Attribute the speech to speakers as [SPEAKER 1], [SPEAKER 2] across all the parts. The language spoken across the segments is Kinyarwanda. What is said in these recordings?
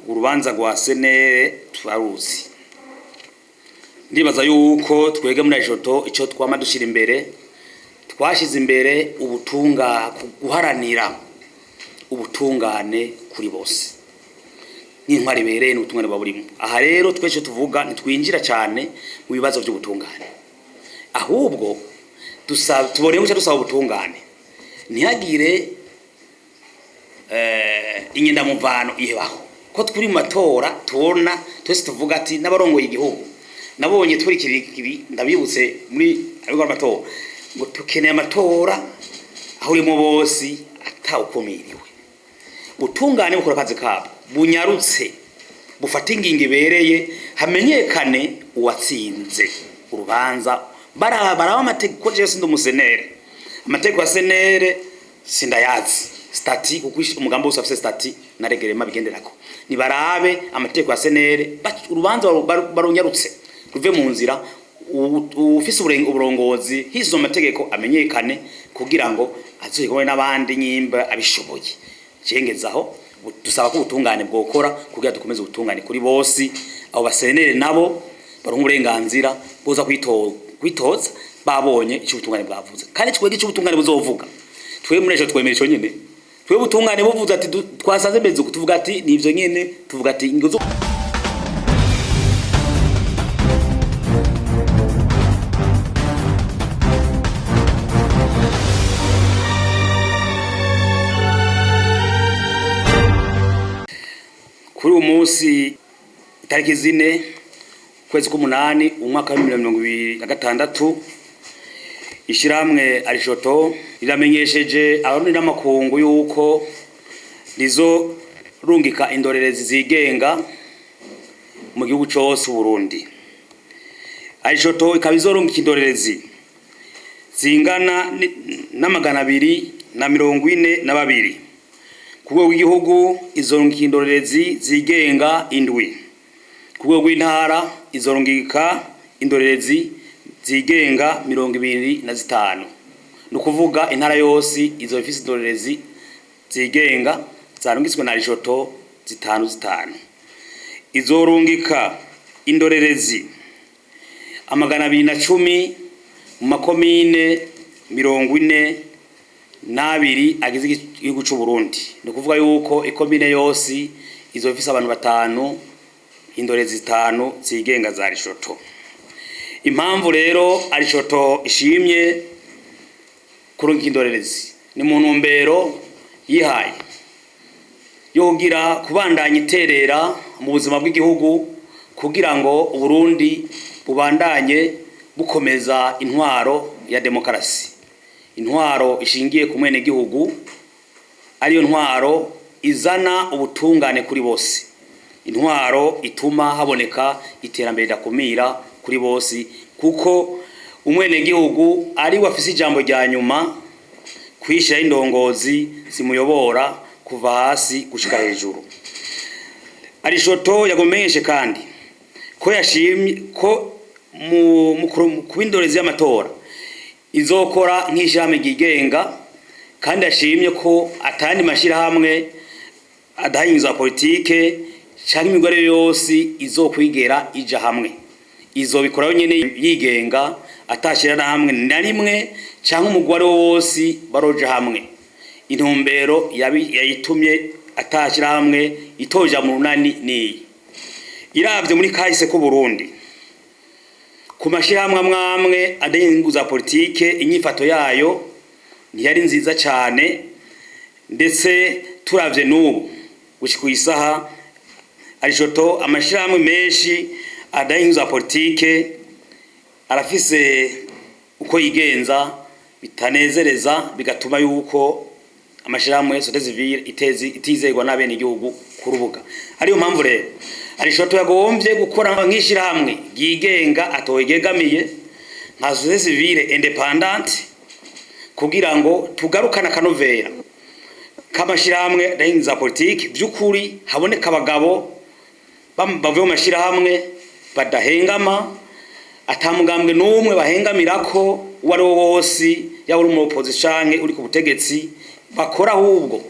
[SPEAKER 1] urubanza rwa senere twaruzi. Ndibaza yuko twege muri Joto ico twama dushira imbere, twashize imbere guharanira ubutungane kuri bose. N'intwari bereye n'ubutungane baburimo. Aha rero twese tuvuga ntitwinjira cyane mu bibazo by'ubutungane. Ahubwo tubone guca dusaba ubutungane. Ntihagire inyenda muvano ihebaho. Ko turi mu matora tubona twese tuvuga ati n'abarongoye igihugu. Nabonye turi kiri ndabibutse muri ariko amatora ngo tukeneye amatora aho urimo bose atawukomiriwe. Butungane bukora kazi kabo bunyarutse bufata ingingo ibereye hamenyekane uwatsinze urubanza baraba amategeko Jesu ndumusenere amategeko ya senere sindayazi stati kuko umugambo wose afise stati na regerema bigenderako ni barabe amategeko ya senere urubanza barunyarutse ruve mu nzira ufise uburongozi hizo amategeko amenyekane kugira ngo azoyigwe n'abandi nyimba abishoboye. Cengezaho dusaba ko ubutungane bwokora kugira dukomeze ubutungane kuri bose abo basenere nabo baronka uburenganzira boza kwitoza babonye icyo ubutungane bwavuze kandi twege icyo ubutungane buzovuga twe muri ejo twemera ico nyene twe ubutungane buvuze ati twasanze beze kutuvuga ati nivyo nyene tuvuga ati ingozo kuri umunsi itariki 4 kwezi k'umunani umwaka wa 2026 ishiramwe Arishoto riramenyesheje abarundi n'amakungu yuko rizo rungika indorerezi zigenga mu gihugu cyose Burundi. Arishoto ikabizorungika indorerezi zingana n'amagana 242 kugo w'igihugu izorungika indorerezi zigenga indwi kugo w'intara izorungika indorerezi zigenga 25 no kuvuga intara yose izofise indorerezi zigenga zarungitswe na Arishoto 5 izorungika indorerezi amagana 210 mu makomine 42 agize igihugu cy'u Burundi. No kuvuga yuko ikomine yose izofise abantu 5 indorerezi 5 zigenga za Arishoto. Impamvu rero Arishoto ishimye kurungika indorerezi ni mu ntumbero yihaye yo kugira kubandanya iterera mu buzima bw'igihugu kugira ngo Burundi bubandanye bukomeza intwaro ya demokarasi, intwaro ishingiye ku mwene gihugu ariyo ntwaro izana ubutungane kuri bose, intwaro ituma haboneka iterambere dakumira kuri bose kuko umwene gihugu ari wafise ijambo rya nyuma kwishira indongozi zimuyobora kuva hasi gushika hejuru. Arishoto yagomenyeshe kandi ko yashimye ko mu kubindorezi y'amatora izokora nk'ijambo gigenga kandi ashimye ko atandi mashira hamwe adahinza politike cyangwa imigore yose izokwigera ija hamwe izobikora nyene yigenga atashira na hamwe na rimwe cyangwa umugware wose baroja hamwe. Intumbero yayitumye atashira hamwe itoja mu runani ni iravye muri kahise ko Burundi ku mashira hamwe adahinguza politike inyifato yayo ntiyari nziza cyane ndetse turavye n'ubu gushika isaha Arishoto amashira hamwe menshi adahinguza politike arafise uko yigenza bitanezereza bigatuma yuko amashirahamwe société civile itizegwa n'abene igihugu ku rubuga. Ariyo mpamvu rero Arishoto yagombye gukora nk'ishirahamwe yigenga atoyegamiye nka société civile independante kugira ngo tugarukana kanovera kamashirahamwe dahinza politiki by'ukuri haboneka abagabo bavuye mu mashirahamwe badahengama atamugambwe n'umwe bahengamirako wari wose yaba uri mu opposition uri ku butegetsi bakora ahubwo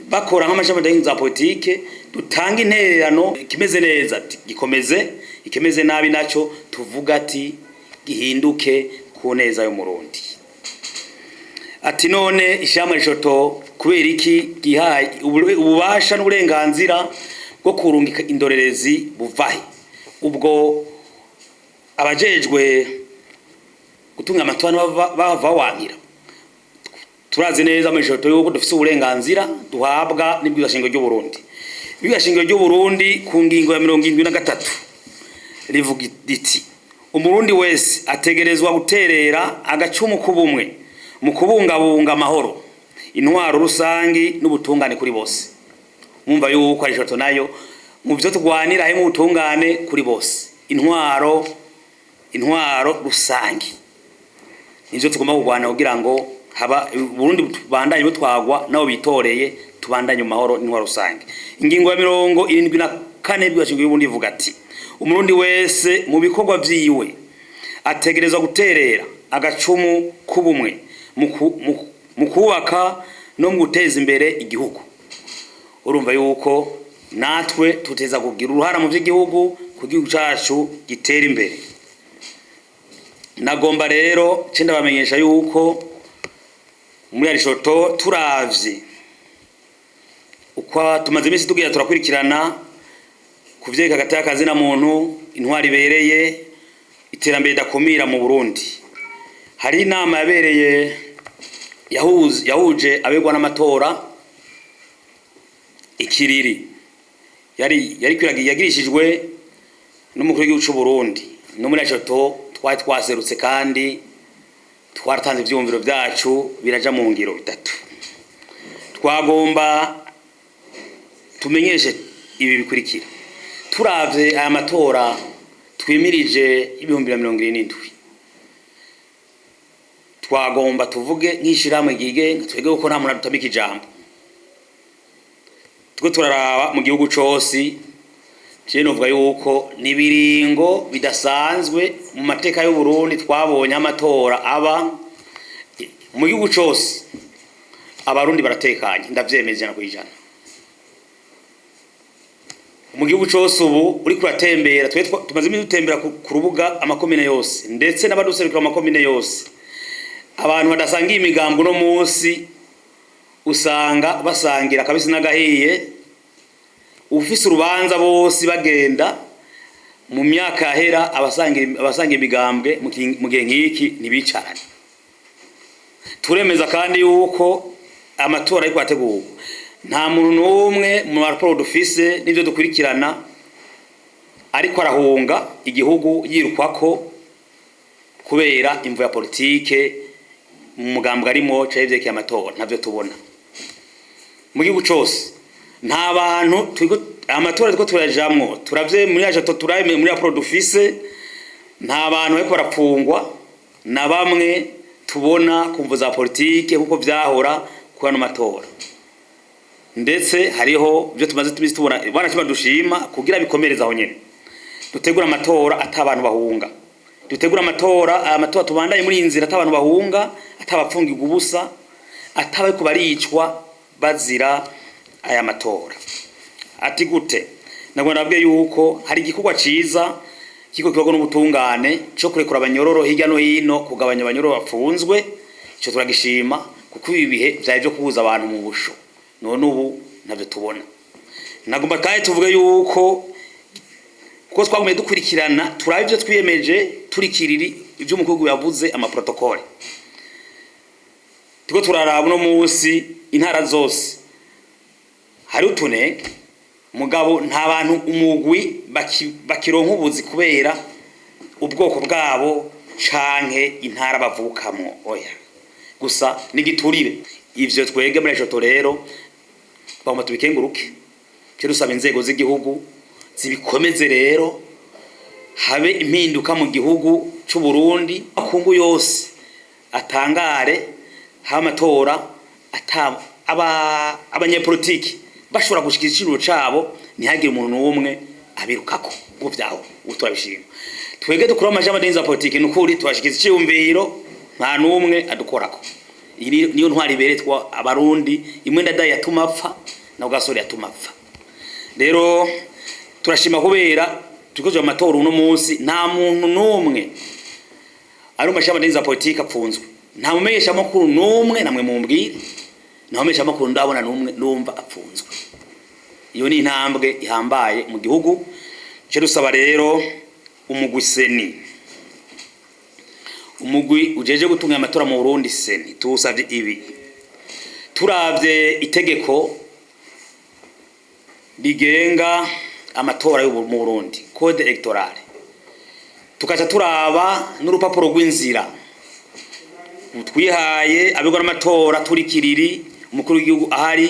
[SPEAKER 1] bakora nk'amashami adahinza politike dutanga intererano kimeze neza gikomeze ikemeze nabi naco tuvuga ati gihinduke ku neza yo Murundi. Ati none ishyamba rishoto kubera iki gihaye ububasha n'uburenganzira bwo kurungika indorerezi buvahe ubwo abajejwe gutunga amatora bava wankira turazi neza mu rishoto yuko dufise uburenganzira duhabwa n'ibwirashingiro ry'u Burundi. Ibwirashingiro ry'u Burundi ku ngingo ya 73 rivuga iti umurundi wese ategerezwa guterera agacumu kubumwe mu kubungabunga amahoro intwaro rusangi n'ubutungane kuri bose. Mumva yuko ari rishoto nayo mu byo tugwanira he mu butungane kuri bose intwaro rusangi nivyo tugomba kugwana kugira ngo haba Burundi bandanye butwagwa nabo bitoreye tubandanye mu mahoro intwaro rusangi. Ingingo ya 74 bw'ashingiro y'Uburundi ivuga ati umurundi wese mu bikorwa vyiwe ategerezwa guterera agacumu kubumwe mu kubaka no mu guteza imbere igihugu. Urumva yuko natwe tuteza kugira uruhara mu by'igihugu kugihugu cyacu gitera imbere. Nagomba rero cenda bamenyesha yuko muri rishoto turavye uko tumaze imisi tugira turakurikirana kuvyeka gataka kazi na muntu intwari bereye iterambere dakumira mu Burundi. Hari inama yabereye yahuje abegwa n'amatora ikiriri yari kwiragiye yagirishijwe n'umukuru w'igihugu cy'u Burundi no muri rishoto twaserutse kandi twaratanze ivyumviro byacu biraja mu ngiro bitatu. Twagomba tumenyeshe ibi bikurikira turavye aya matora twimirije 2027 twagomba tuvuge nk'ishiramwe gige twege uko nta muntu adutamika ijambo twe turaraba mu gihugu cose je novuga yuko nibiringo bidasanzwe mu mateka y'u Burundi twabonye amatora aba mu gihugu cose abarundi baratekanye ndavyemeza na kwijana mu gihugu cose ubu uri kuratembera tumaze dutembera ku rubuga amakomine yose ndetse n'abaduserukira amakomine yose abantu badasangiye imigambo no munsi usanga basangira kabisa n'agahiye ufise urubanza bose bagenda mu myaka yahera abasangira imigambwe mu gihe nk'iki ntibicarane. Turemeza kandi yuko amatora ariko ategurwa nta muntu n'umwe mu raporo dufise n'ivyo dukurikirana ariko arahunga igihugu yirukwako kubera imvu ya politike mu mugambwe arimo cyavyekeye amatora ntavyo tubona mu gihugu cose. Nta bantu amatora ariko turajamwo turavye muri aje turaye muri raporo dufise nta bantu ariko barapfungwa na bamwe tubona kumva za politike kuko vyahora kwa no matora ndetse hariho byo tumaze tubona bana kiba dushima kugira bikomereza aho nyene dutegura amatora atabantu bahunga dutegura amatora tubandanye muri inzira atabantu bahunga atabapfungirwa ubusa atabaye kubaricwa bazira aya matora. Ati gute nagwa nabwe yuko hari igikorwa ciza kiko kibago n'ubutungane cyo kurekura abanyororo hirya no hino kugabanya abanyororo bapfunzwe cyo turagishima kuko ibihe byaje byo kubuza abantu mu busho none ubu nabyo tubona. Nagomba kandi tuvuge yuko kuko twagumye dukurikirana turabe ibyo twiyemeje turikiriri ibyo umukuru yavuze amaprotokole tuko turaraba no munsi intara zose hari utunege mugabo nta bantu umugwi bakironka ubuzi kubera ubwoko bwabo canke intara bavukamwo oya gusa nigiturire ivyo twege muri rishoto rero bamwe tubikenguruke cyo dusaba inzego z'igihugu zibikomeze rero habe impinduka mu gihugu cy'u Burundi akungu yose atangare ha amatora abanyepolitiki bashobora gushikira iciro cabo ntihagire umuntu n'umwe abirukako ngo vyaho utwabishima twege dukora amajambo y'inza politiki n'ukuri twashikiza iciyumviro nta n'umwe adukorako. Niyo ntwari beretwa abarundi imwe ndadaye yatuma apfa na gasore yatumapfa. Rero turashima kubera tukoje amatora uno munsi nta muntu numwe ari umashamba ndinza politika apfunzwe, nta mumesha makuru numwe namwe mumbwire, nta mumesha makuru ndabona numwe numva apfunzwe. Iyo ni intambwe ihambaye mu gihugu. Je dusaba rero umugwi seni, umugwi ujeje gutunga amatora mu Burundi seni, tuwusavye ibi: turavye itegeko rigenga amatora yo mu Burundi, code electorale, tukaca turaba n'urupapuro rw'inzira twihaye abigwa n'amatora turi kiriri, umukuru w'igihugu ahari,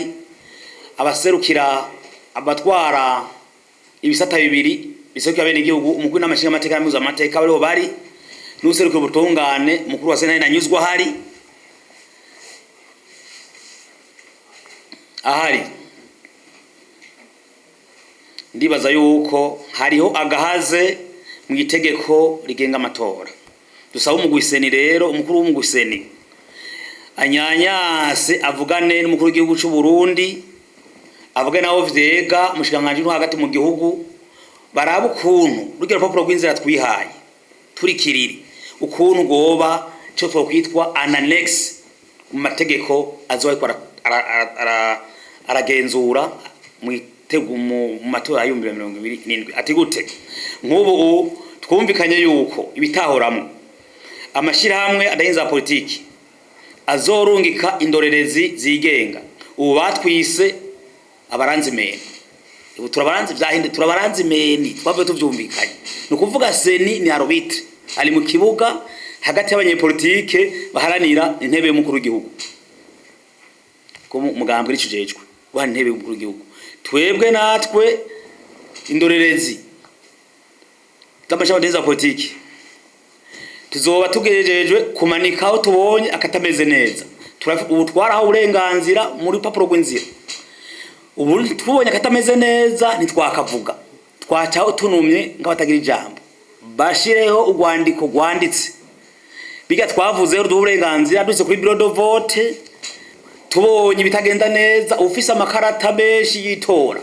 [SPEAKER 1] abaserukira abatwara ibisata bibiri biserukira bene igihugu, umukuru n'amashinga amateka y'amuza amateka bariho bari, n'userukira ubutungane umukuru wa Sena nanyuzwa ahari. Ndibaza yuko hariho agahaze mu itegeko rigenga amatora. Dusaba umugwiseni rero, umukuru w'umugwiseni anyanyase avugane n'umukuru w'igihugu cy'u Burundi, avugane nawo vyega mushikanganje no hagati mu gihugu, baraba ukuntu rugero rupapuro rw'inzira twihaye turi kiriri, ukuntu goba cyo twokwitwa an annex mu mategeko azoyikora aragenzura mu matora ya 2027. Ati gute? Nk'ubu twumvikanye yuko ibitahoramwe amashirahamwe adahinza politiki azorungika indorerezi zigenga, ubu batwise abaranzimeni. Ubu turabaranzimeni twavuye tuvyumvikanye. No kuvuga seni ni arbitre ali mu kibuga hagati y'abanyepolitike baharanira intebe y'umukuru w'igihugu, ko mugambwe ricujejwe wa intebe y'umukuru w'igihugu. Twebwe natwe indorerezi z'amashamba politiki tuzoba tugejejwe kumanika aho tubonye akatameze neza. Ubu twaraho uburenganzira muri papuro rw'inzira, ubu tubonye akatameze neza ntitwakavuga, twacaho tunumye nk'abatagira ijambo, bashireho urwandiko rwanditse biga twavuze uburenganzira duse kuri bureau de vote. Tubonye bitagenda neza, ufise amakarata menshi yitora,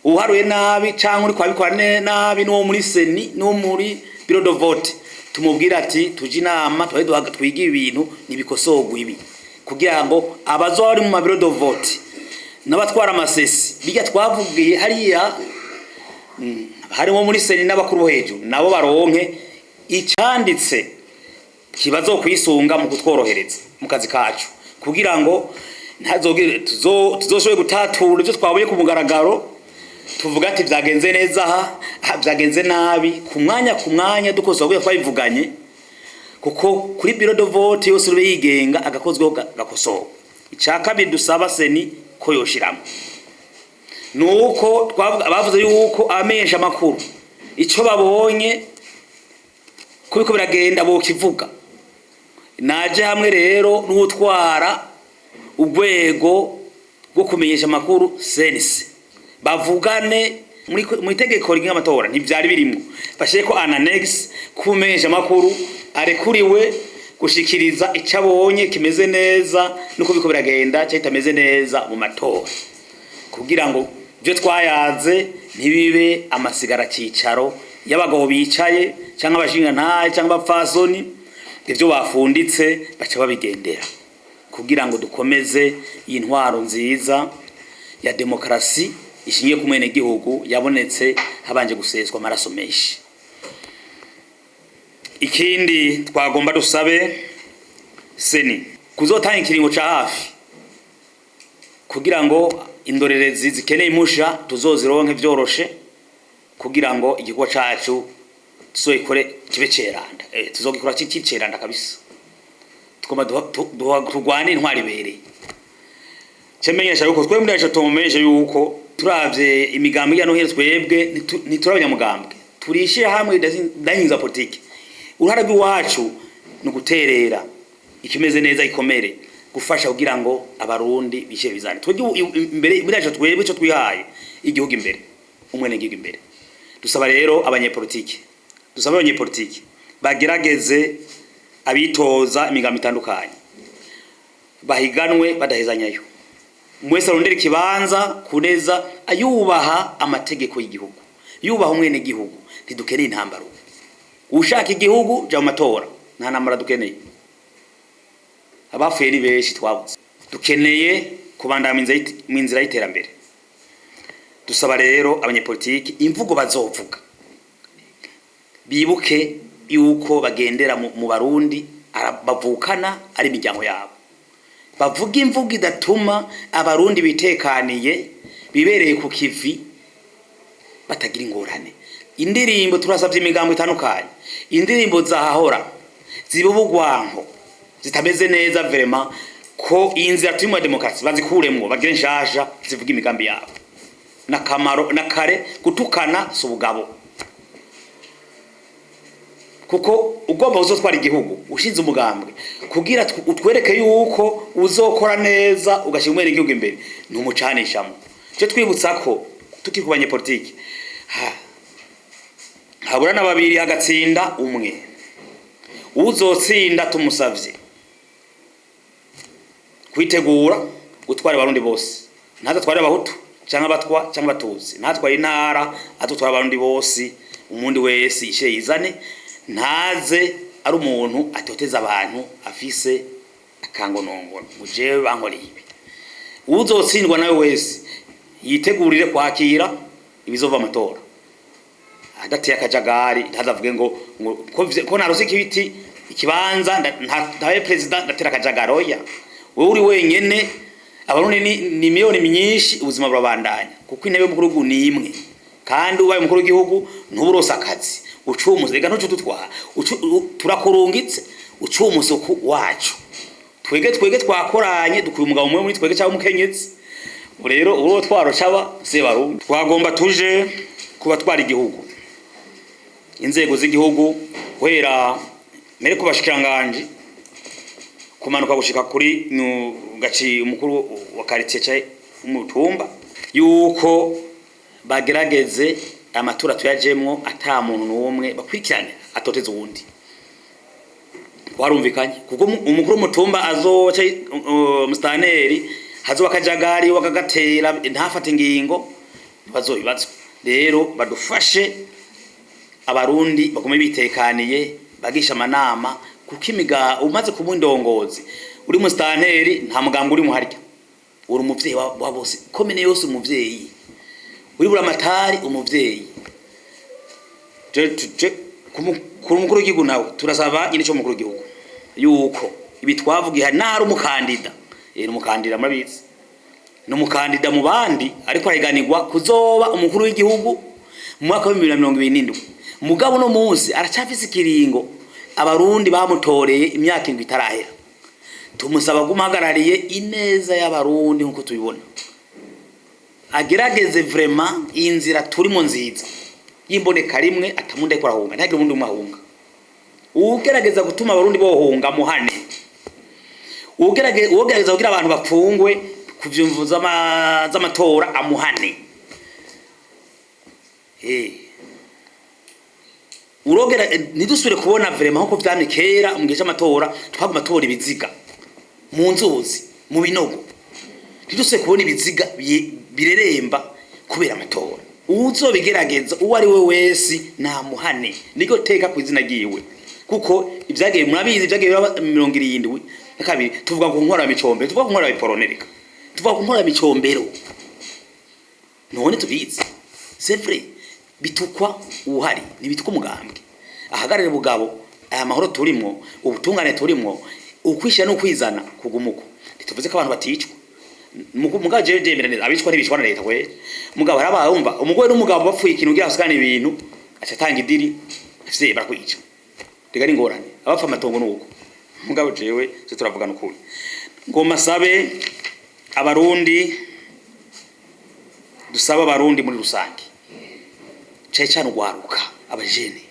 [SPEAKER 1] uharuye nabi canke uri kwabikora nabi no muri seni no muri bureau de vote, tumubwira ati tuje inama twiga ibintu nibikosogwa ibi, kugira ngo abazo bari mu bureau de vote n'abatwara amasesi biga twavugiye hariya harimo muri seni n'abakuru hejuru nabo baronke icanditse kibazo kwisunga mu kutworohereza mu kazi kacu, kugira ngo ntazogire tuzoshobe gutatura ibyo twabuye ku mugaragaro, tuvuga ati byagenze neza aha byagenze nabi, ku mwanya dukosoye twabivuganye, kuko kuri bureau de vote yose rube yigenga agakozweho gakosowe. Icaka bidusaba seni ko yoshiramo nuko bavuze yuko amenyesha makuru ico babonye kubiko biragenda bo kivuga. Naje hamwe rero n'utwara urwego rwo kumenyesha makuru sense bavugane mu itegeko rigenga amatora ntivyari birimo, bashire ko an annex kumenyesha makuru arekuriwe gushikiriza icabonye kimeze neza nuko biko biragenda cyitameze neza mu matora, kugira ngo byo twayaze ntibibe amasigara cicaro y'abagabo bicaye cyangwa abashinga ntaye cyangwa abapfasoni, ivyo bafunditse baca babigendera, kugira ngo dukomeze iyi ntwaro nziza ya demokrasi ishingiye ku mwene gihugu yabonetse habanje guseswa amaraso menshi. Ikindi twagomba dusabe seni kuzotanga ikiringo ca hafi, kugira ngo indorerezi zikeneye impusha tuzozironke vyoroshe, kugira ngo igikorwa cacu tuzoikore kibe ceranda, tuzogikora ciceranda kabisa, tukoma turwane intwari bereye. Cemenyesha yuko twebwe ndaje tumenyesha yuko turavye imigambi ya no hera twebwe ntiturabanyamugambwe, turishira hamwe dahinza politiki. Uruhara rw'iwacu no guterera ikimeze neza ikomere, gufasha kugira ngo abarundi bishe bizane twebwe imbere biraje twebwe cyo twihaye igihugu imbere, umwene gihugu imbere. Dusaba rero abanyepolitiki, dusaba abanyepolitiki bagerageze abitoza imigambi itandukanye, bahiganwe badahezanyayo, mwese arondera ikibanza kuneza ayubaha amategeko y'igihugu, yubaha umwene gihugu. Ntidukeneye intambara. Ushaka igihugu ja mu matora, nta ntambara dukeneye. Abafuye ni benshi twabuze. Dukeneye kubandanya mu inzira y'iterambere. Dusaba rero abanyepolitiki imvugo bazovuga bibuke yuko bagendera mu Barundi bavukana ari imiryango yabo. Bavuga imvugo idatuma Abarundi bitekaniye bibereye ku kivi batagira ingorane. Indirimbo turasavye imigambo itandukanye, indirimbo zahahora zibubugwanko zitameze neza vraiment ko inzira turimo demokarasi bazikuremwo bagire nshasha zivuga imigambi yabo. Nakamaro nakare gutukana subugabo, kuko ugomba uzotwara igihugu ushinze umugambwe kugira utwereke yuko uzokora neza ugashimwera igihugu imbere ntumucanishamo. Cyo twibutsa ko tukiri kubanye politiki habura na babiri hagatsinda umwe. Uzotsinda tumusavye kwitegura gutwara Abarundi bose, ntaza tware Abahutu cyangwa Abatwa cyangwa Abatutsi, natwara intara atutwara Abarundi bose. Umundi wese ishe yizane, ntaze ari umuntu atoteza abantu afise akangonongono mujewe bankora ibi. Uzotsindwa nawe wese yitegurire kwakira ibizova amatora, adateye akajagari. Ntazavuge ngo ko naruzi kibiti ikibanza ndabe president ndatera akajagaro. Ya wewe uri wenyene, Abarundi ni miliyoni myinshi, ubuzima burabandanya kuko intebe y'umukuru w'igihugu ni imwe, kandi ubaye umukuru w'igihugu ntuburosa akazi ucumuze. Ega ntucu tutwa turakurungitse ucumusuku wacu twege twakoranye dukuye umugabo umwe muri twege cyangwa umukenyezi. Rero uwo twaro caba se Barundi twagomba tuje kuba twara igihugu, inzego z'igihugu guhera mere kubashikiranganje kumanuka gushika kuri gaci umukuru wa quartier cyae umutumba, yuko bagerageze amatura tuyajemwo ata muntu n'umwe bakwikirane atoteza uwundi. Warumvikanye kuko umukuru w'umutumba azoca mustaneri hazo bakajagari wakagatera ntafate ingingo bazobibazo. Rero badufashe Abarundi bagume bitekaniye bagisha amanama, kuko imiga umaze kubundongozi uri mustaneri nta muganga uri muharya, uri umuvyeyi wa bose komene yose, umuvyeyi uri buramatari umuvyeyi. Ku mukuru w'igihugu nawe turasaba nyine cyo mukuru w'igihugu yuko ibi twavugiye ntari umukandida umukandida murabizi n'umukandida mu bandi ariko araganirwa kuzoba umukuru w'igihugu mu mwaka wa 2027. Mugabo no munsi aracafise ikiringo Abarundi bamutoreye imyaka indwi itarahera. Tumusaba gumagarariye ineza y'Abarundi nkuko tubibona, agerageze vraiment inzira turimo nziza yimboneka rimwe atamunde ko arahunga, ntagire umuntu umahunga. Ugerageza gutuma Abarundi bohunga muhane, ugerageza kugira abantu bapfungwe kuvyumvuza z'amatora amuhane. Urogera nidusubire kubona vraiment nko vyamye kera mu gihe cy'amatora twaguma tubona ibiziga mu nzuzi mu binogo, nidusubire kubona ibiziga bireremba kubera amatora. Uzobigerageza uwo ari we wese namuhane, niko teka kwizina giwe, kuko ivyageye murabizi ivyageye 70 kabiri tuvuga ku nkora micombero, tuvuga ku nkora biporonerika, tuvuga ku nkora micombero. None tubizi c'est vrai bitukwa uhari nibitukwa umugambwe ahagarare bugabo aya mahoro turimwo ubutungane turimwo ukwishya no kwizana kugumuko. Ntituvuze ko abantu baticwa mugaje jemerane abicwa n'ibishwa na leta we mugabo arabumva umugore n'umugabo bapfuye ikintu ugira asikana ibintu acatanga idiri afise barakwica rigari ingorane abapfa amatongo nuko mugabo jewe se turavugana ukuri ngoma sabe Abarundi dusaba Abarundi muri rusange cyane ugwaruka abajene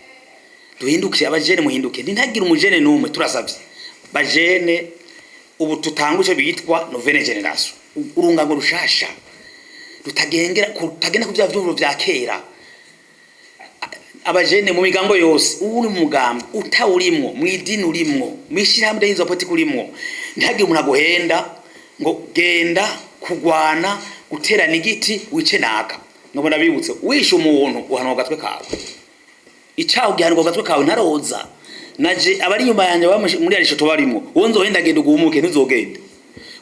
[SPEAKER 1] duhinduke abajene muhinduke ntintagire umujene numwe turasavye bajene ubu tutanguje bitwa nouvelle generation urungango rushasha rutagengera kutagenda ku byavyo vya kera. Abajene mu migango yose uri mu mugambo utawurimwo mwidini urimwo mishirahamwe y'izo politiki urimwo ntihagire umuntu aguhenda ngo genda kugwana guterana igiti wice naka nobona bibutse wishe umuntu uhanwa gatwe kawe icaho gihanwa gatwe kawe ntaroza naje abari nyuma yanje muri arishoto barimo wonzo wenda genda ugumuke ntuzogende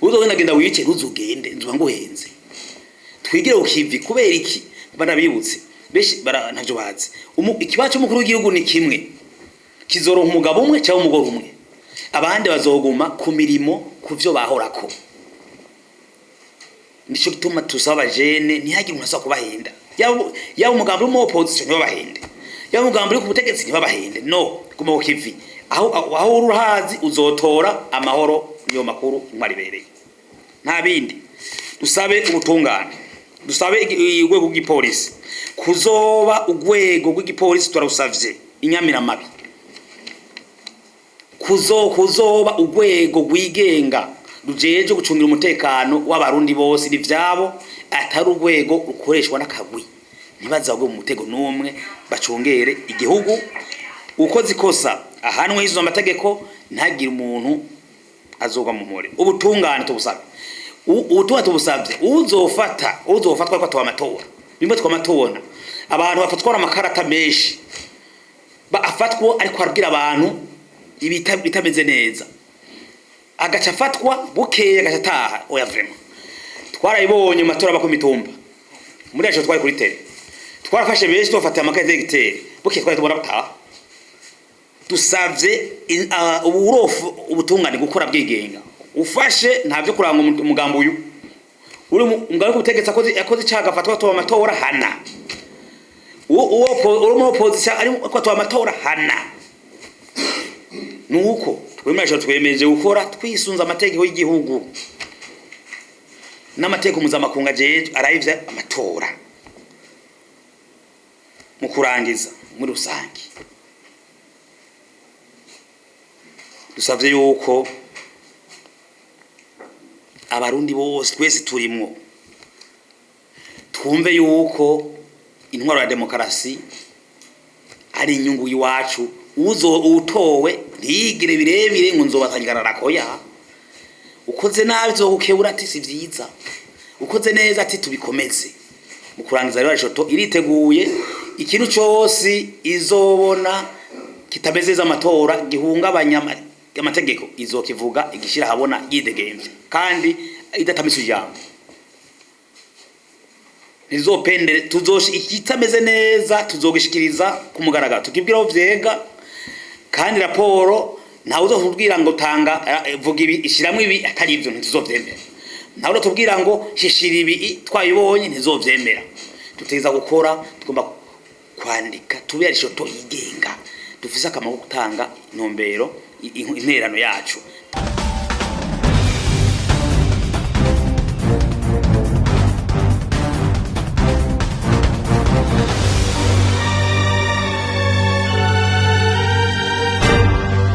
[SPEAKER 1] uzohenda genda wice ntuzogende nzuba nguhenze twigire ukivi kubera iki bana bibutse beshi bara ntavyo bazi ikibazo cy'umukuru w'igihugu ni kimwe kizoro umugabo umwe cyangwa umugore umwe abandi bazoguma ku mirimo kuvyo bahorako nico gituma tusaba jene ntihagire umuntu asaba kubahenda yaba umugambi mu opposition ntibabahende yaba umugambi ku butegetsi ntibabahende no kuma ukivi aho uruhazi uzotora amahoro niyo makuru mwaribereye nta bindi dusabe ubutungane dusabe igwego rw'igipolisi kuzoba ugwego rw'igipolisi turarusavye inyamiramabi kuzoba ugwego rwigenga rujeje gucungira umutekano w'abarundi bose n'ivyabo atari urwego rukoreshwa n'akagwi ntibazagwe mu mutego n'umwe bacungere igihugu ukoze ikosa ahanwe hizo amategeko ntagire umuntu azogwa mu mure ubutungane tubusabe ubutumwa tubusabye uzofatwa ko twamatora bimwe twamatora abantu bafatwa n'amakarata menshi afatwa ariko arabwira abantu bitameze neza agaca afatwa bukeye agataha oya vraiment twarayibonye matora bakumitumba muri ajo twari kuri tele twarafashe benshi tofata amakete y'igiteri bukeye twari tubona bataha dusavye uburofu ubutungane gukora bwigenga ufashe ntavyo kuranga umugambo uyu uri umugabo kutegetse akoze cyaga fatwa to amatora hana uwo mu opposition ari ko to amatora hana nuko twemeje twemeje gukora twisunza amategeko y'igihugu n'amategeko mpuzamakungu jeje arayivye amatora mu kurangiza muri rusangi dusavye yuko abarundi bose twese turimwo twumve yuko intwaro ya demokarasi ari inyungu yiwacu utowe ntigire birebire ngo nzobatangirana koya ukoze nabi zokukebura ati si vyiza ukoze neza ati tubikomeze mu kurangiza rero arishoto iriteguye ikintu cyose izobona kitamezeza amatora gihungabanya amategeko izokivuga igishira habona yidegemvye kandi idatamisa ijambo nizopendere tuzoshi ikitameze neza tuzogishikiriza ku mugaragaro tukibwiraho vyega kandi raporo ntawe uzotubwira ngo tanga vuga ibi ishiramwe ibi atari ivyo ntizovyemera ntawe uzotubwira ngo shishira ibi twayibonye ntizovyemera tuteza gukora tugomba kwandika tube arishoto yigenga dufise akamaro gutanga intumbero interano yacu